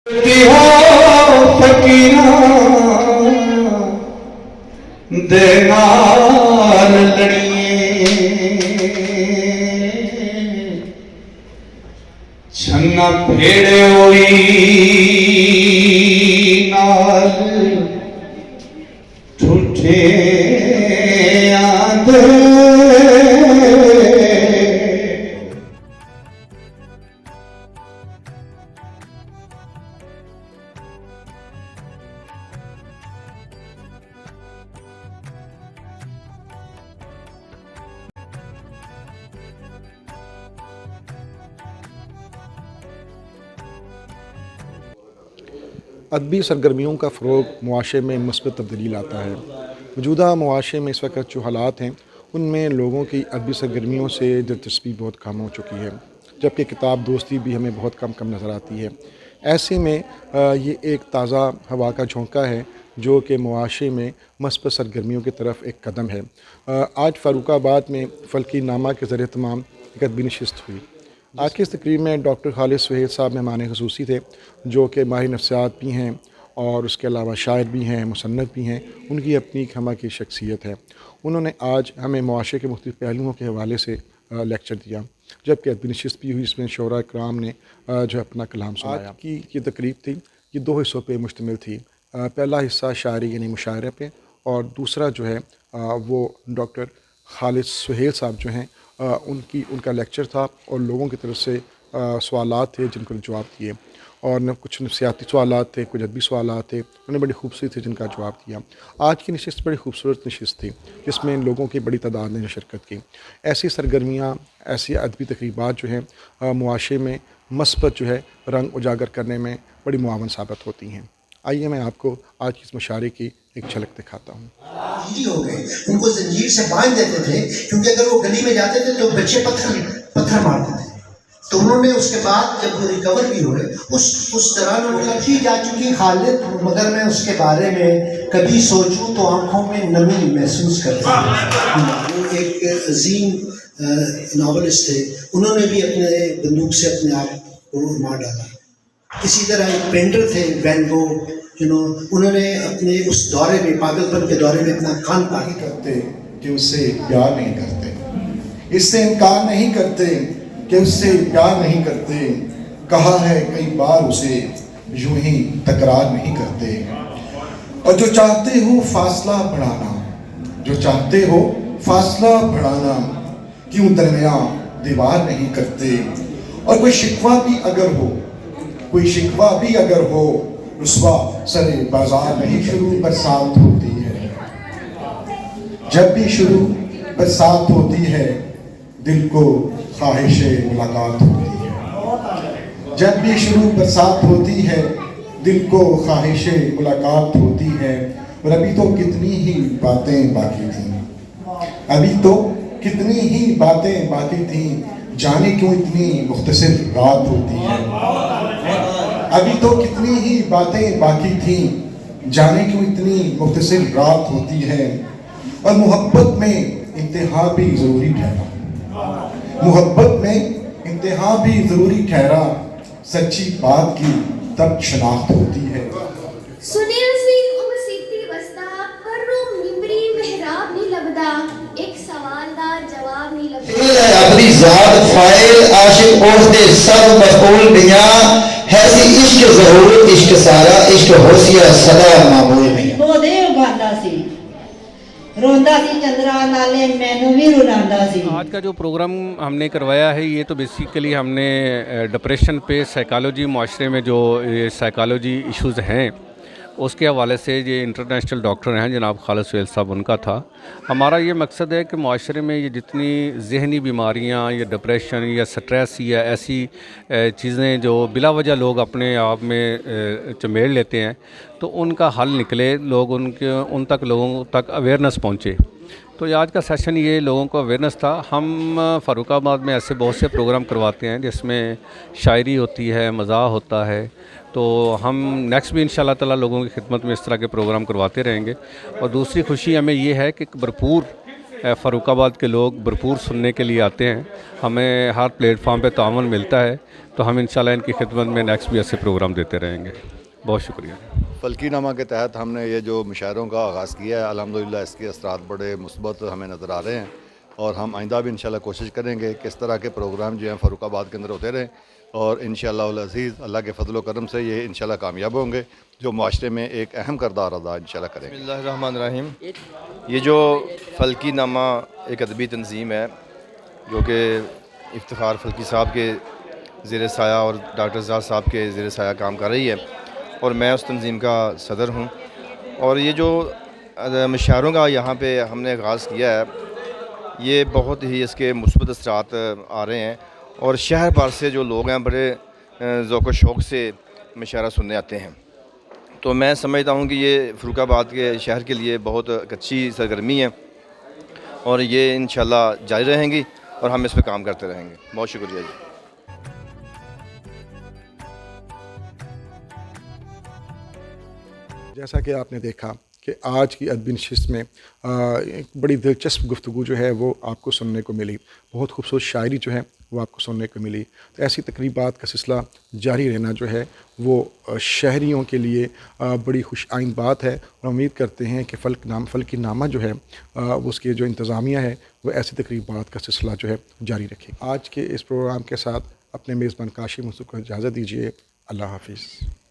छन्ना भेड़े होई नाल ठूठे आंदे अदबी सरगर्मियों का फ़रोग़ मुआशरे में मुस्बत तब्दीली लाता है। मौजूदा मुआशरे में इस वक्त जो हालात हैं उनमें लोगों की अदबी सरगर्मियों से दिलचस्पी बहुत कम हो चुकी है, जबकि किताब दोस्ती भी हमें बहुत कम नज़र आती है। ऐसे में ये एक ताज़ा हवा का झोंका है जो कि मुआशरे में मुस्बत सरगर्मियों की तरफ एक कदम है। आज फ़ारुखाबाद में फ़लकी नामा के ज़रिए तमाम एक अदबी नशिस्त हुई। आज की इस तकरीब में डॉक्टर खालिद सुहेल साहब मेहमान ख़ुसूसी थे, जो कि माहिर नफ्सियात भी हैं और उसके अलावा शायर भी हैं, मुसन्निफ़ भी हैं। उनकी अपनी खमा की शख्सियत है। उन्होंने आज हमें मुआशरे के मुख्तलिफ़ पहलुओं के हवाले से लेक्चर दिया, जबकि अदबी नशिस्त भी हुई, इसमें शोरा इकराम ने जो अपना कलाम सुनाया। आज की ये तकरीब थी, ये 2 हिस्सों पर मुश्तमिल थी। पहला हिस्सा शायरी यानी मुशायरे पे, और दूसरा जो है वो डॉक्टर खालिद सुहेल साहब जो हैं उनका लेक्चर था, और लोगों की तरफ से सवालात थे जिनको जवाब दिए, और कुछ नफ्सियाती सवालात थे, कुछ अदबी सवालात थे, उन्होंने बड़ी खूबसूरत थे जिनका जवाब दिया। आज की नशिस्त बड़ी खूबसूरत नशिस्त थी जिसमें लोगों की बड़ी तादाद ने शिरकत की। ऐसी सरगर्मियाँ, ऐसी अदबी तकरीबात जो हैं मुआशरे में मस्बत जो है रंग उजागर करने में बड़ी मुआवन साबित होती हैं। आइए मैं आपको आज की इस मुशायरे की एक झलक दिखाता हूँ। हो गए, उनको जंजीर से बांध देते थे, क्योंकि अगर वो गली में जाते थे तो बच्चे पत्थर मारते थे। तो उन्होंने उसके बाद जब वो रिकवर भी हुए, उस दौरान उनकी जा चुकी खालिद, मगर मैं उसके बारे में कभी सोचूं तो आंखों में नमी महसूस करता हूँ। वो एक अजीम नॉवलिस्ट थे, उन्होंने भी अपने बंदूक से अपने आप को मार डाला। इसी तरह एक पेंटर थे वैन गो, उन्होंने अपने उस दौरे में, पागलपन के दौरे में अपना कान पानी करते कि उससे प्यार नहीं करते, इससे इनकार नहीं करते कि उससे प्यार नहीं करते। कहा है कई बार उसे, यूं ही तकरार नहीं करते। और जो चाहते हो फासला बढ़ाना, जो चाहते हो फासला बढ़ाना, क्यों दरमियां दीवार नहीं करते। और कोई शिकवा भी अगर हो, कोई शिकवा भी अगर हो, रुस्वा सरे बाजार नहीं। शुरू बरसात होती है, जब भी शुरू बरसात होती है, दिल को ख्वाहिशे मुलाकात होती है। जब भी शुरू बरसात होती है, दिल को ख्वाहिशे मुलाकात होती है। और अभी तो कितनी ही बातें बाकी थीं, अभी तो कितनी ही बातें बाकी थीं, जाने क्यों इतनी मुख्तसर रात होती है। अभी तो कितनी ही बातें बाकी थीं, जाने क्यों इतनी मुख्तसर रात होती है। और मोहब्बत में इंतहा भी ज़रूरी ठहरा, मोहब्बत में इंतहा भी ज़रूरी ठहरा। सच्ची बात की तब शनाख्त होती है। सुनील सिंह उमसीती वस्ता पर्रो मिंबरी मेहराब नहीं लगदा, एक सवाल दा जवाब नहीं लगदा। अपनी ज़ात फाइल आशिक ओहदे सब मफऊल बिया हैसी इश्क ज़हूर इश्क सारा इश्क होसिया सदा मामूल में। वो देव गांदा सी, रोंदा सी चंद्रा नाले मैनू भी रुलांदा सी। आज का जो प्रोग्राम हमने करवाया है, ये तो बेसिकली हमने डिप्रेशन पे साइकोलॉजी, मुआशरे में जो साइकोलॉजी इश्यूज़ हैं उसके हवाले से, ये इंटरनेशनल डॉक्टर हैं जनाब खालिद सुहेल साहब, उनका था। हमारा ये मकसद है कि मुआशरे में ये जितनी ज़हनी बीमारियाँ या डिप्रेशन या स्ट्रेस या ऐसी चीज़ें जो बिला वजह लोग अपने आप में चमेड़ लेते हैं, तो उनका हल निकले, लोग लोगों तक अवेयरनेस पहुँचे। तो आज का सेशन ये लोगों को अवेयरनेस था। हम फ़ारुखाबाद में ऐसे बहुत से प्रोग्राम करवाते हैं जिसमें शायरी होती है, मज़ाह होता है। तो हम नेक्स्ट भी इंशाल्लाह लोगों की खिदमत में इस तरह के प्रोग्राम करवाते रहेंगे। और दूसरी खुशी हमें ये है कि भरपूर फ़र्रुखाबाद के लोग भरपूर सुनने के लिए आते हैं। हमें हर प्लेटफार्म पे ताअवुन मिलता है, तो हम इंशाल्लाह इनकी खिदमत में नेक्स्ट भी ऐसे प्रोग्राम देते रहेंगे। बहुत शुक्रिया। फल्कीनामा के तहत हमने ये जो मुशायरों का आगाज़ किया है, अल्हम्दुलिल्लाह इसके असरात बड़े मुस्बत हमें नज़र आ रहे हैं और हम आइंदा भी इंशाल्लाह कोशिश करेंगे कि इस तरह के प्रोग्राम जो हैं फ़र्रुखाबाद के अंदर होते रहें और इंशाअल्लाह अज़ीज़ अल्लाह के फजल व करम से ये इंशाल्लाह कामयाब होंगे, जो माशरे में एक अहम किरदार अदा इंशाल्लाह करेंगे। बिस्मिल्लाहिर्रहमानिर्रहीम। ये जो फल्कीनामा एक अदबी तंजीम है जो कि इफ्तिखार फल्की साहब के ज़ेर साया और डॉक्टर ज़ाद साहब के ज़ेर साया काम कर रही है और मैं उस तंजीम का सदर हूँ। और ये जो मुशायरों का यहाँ पे हमने आगाज़ किया है, ये बहुत ही इसके मुस्बत असरात आ रहे हैं और शहर भर से जो लोग हैं बड़े ज़ौक़ व शौक़ से मुशायरा सुनने आते हैं। तो मैं समझता हूँ कि ये फ़र्रुखाबाद के शहर के लिए बहुत अच्छी सरगर्मी है और ये इंशाल्लाह जारी रहेंगी और हम इस पर काम करते रहेंगे। बहुत शुक्रिया जी। जैसा कि आपने देखा कि आज की अदबी नशिस्त में एक बड़ी दिलचस्प गुफ्तगू जो है वो आपको सुनने को मिली, बहुत खूबसूरत शायरी जो है वो आपको सुनने को मिली। तो ऐसी तकरीबात का सिलसिला जारी रहना जो है वो शहरियों के लिए बड़ी खुश आइंद बात है और उम्मीद करते हैं कि फल्कीनामा जो है वो उसके जो इंतज़ामिया है वो ऐसी तकरीबात का सिलसिला जो है जारी रखे। आज के इस प्रोग्राम के साथ अपने मेज़बान काशिम मुस्तफ़ा को इजाज़त दीजिए। अल्लाह हाफिज़।